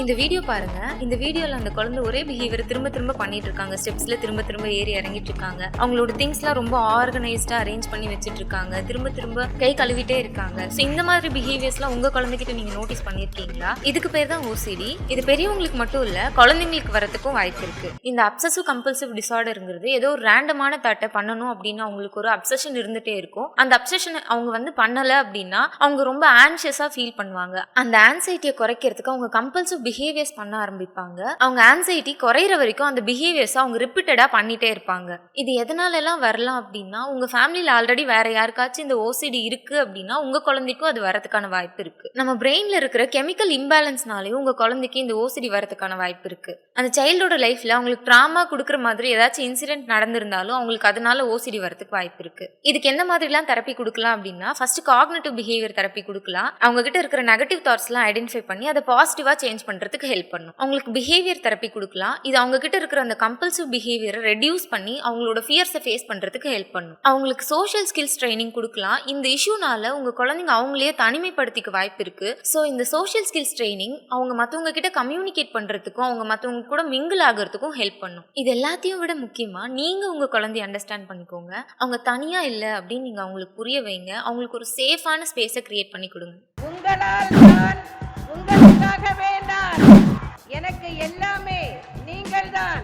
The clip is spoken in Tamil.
இந்த வீடியோ பாருங்க. இந்த வீடியோல அந்த குழந்தை ஒரே பிஹேவியர் திரும்ப திரும்ப பண்ணிட்டு இருக்காங்க. ஸ்டெப்ஸ்ல திரும்ப திரும்ப ஏறி இறங்கிட்டு இருக்காங்க. அவங்களோட திங்ஸ்லாம் ரொம்ப ஆர்கனைஸ்டா அரேஞ்ச் பண்ணி வச்சிட்டு இருக்காங்க. திரும்ப திரும்ப கை கழுவிட்டே இருக்காங்க. ஸோ இந்த மாதிரி பிஹேவியர்ஸ்லாம் உங்க குழந்தைகிட்ட நீங்க நோட்டீஸ் பண்ணிருக்கீங்களா? இதுக்கு பேர் தான் OCD. இது பெரியவங்களுக்கு மட்டும் இல்ல, குழந்தைங்களுக்கு வரதுக்கும் வாய்ப்பு இருக்கு. இந்த அப்சசிவ் கம்பல்சிவ் டிசார்டருங்கிறது ஏதோ ஒரு ரேண்டமான தாட்டை பண்ணணும் அப்படின்னு அவங்களுக்கு ஒரு அப்சஷன் இருந்துட்டே இருக்கும். அந்த அப்சஷன் அவங்க பண்ணல அப்படின்னா அவங்க ரொம்ப ஆன்சியஸா ஃபீல் பண்ணுவாங்க. அந்த ஆன்சைட்டியை குறைக்கிறதுக்கு அவங்க கம்பல்சிவ் பிஹேவியர்ஸ் பண்ண ஆரம்பிப்பாங்க. அவங்க ஆன்சைட்டி குறையிற வரைக்கும் அந்த பிஹேவியர்ஸ் அவங்க ரிப்பீட்டடா பண்ணிட்டே இருப்பாங்க. இது எதனால எல்லாம் வரலாம் அப்படின்னா, உங்க ஃபேமிலியில ஆல்ரெடி வேற யாருக்காச்சும் இந்த OCD இருக்கு அப்படின்னா உங்க குழந்தைக்கும் அது வரதுக்கான வாய்ப்பு இருக்கு. நம்ம பிரெயின்ல இருக்கிற கெமிக்கல் இம்பேலன்ஸ்னாலேயும் உங்க குழந்தைக்கு இந்த OCD வரதுக்கான வாய்ப்பு இருக்கு. அந்த சைல்டோட லைஃப்ல அவங்களுக்கு ட்ராமா கொடுக்குற மாதிரி ஏதாச்சும் இன்சிடென்ட் நடந்திருந்தாலும் அவங்களுக்கு அதனால OCD வரதுக்கு வாய்ப்பு இருக்கு. இதுக்கு எந்த மாதிரிலாம் தெரப்பி கொடுக்கலாம் அப்படின்னா, ஃபர்ஸ்ட் காக்னிட்டிவ் பிஹேவியர் தெரப்பி கொடுக்கலாம். அவங்க கிட்ட இருக்கிற நெகட்டிவ் தாட்ஸ்லாம் ஐடென்டிஃபை பண்ணி அதை பாசிட்டிவா சேஞ்ச் பண்றதுக்கு ஹெல்ப் பண்ணும். அவங்களுக்கு பிஹேவியர் தெரப்பி கொடுக்கலாம். இது அவங்க கிட்ட இருக்கிற அந்த கம்பல்சிவ் பிஹேவியரை ரெடியூஸ் பண்ணி அவங்களோட ஃபியர்ஸை ஃபேஸ் பண்றதுக்கு ஹெல்ப் பண்ணும். அவங்களுக்கு சோஷியல் ஸ்கில்ஸ் ட்ரைனிங் கொடுக்கலாம். இந்த இஷ்யூனால உங்க குழந்தைங்க அவங்களையே தனிமைப்படுத்திக்க வாய்ப்பு இருக்கு. ஸோ இந்த சோஷியல் ஸ்கில்ஸ் ட்ரைனிங் அவங்க மற்றவங்க கிட்ட கம்யூனிகேட் பண்றதுக்கும் அவங்க மற்றவங்க கூட மிங்கிள் ஆகிறதுக்கும் ஹெல்ப் பண்ணும். இது எல்லாத்தையும் விட முக்கியமா நீங்க உங்க குழந்தைய அண்டர்ஸ்டாண்ட் பண்ணிக்கோங்க. அவங்க தனியா இல்லை அப்படின்னு நீங்க அவங்களுக்கு புரிய வைங்க. அவங்களுக்கு ஒரு சேஃபான ஸ்பேஸை கிரியேட் பண்ணி கொடுங்க. உங்களால் நான், உங்களுக்காகவே நான், எனக்கு எல்லாமே நீங்கள்தான்.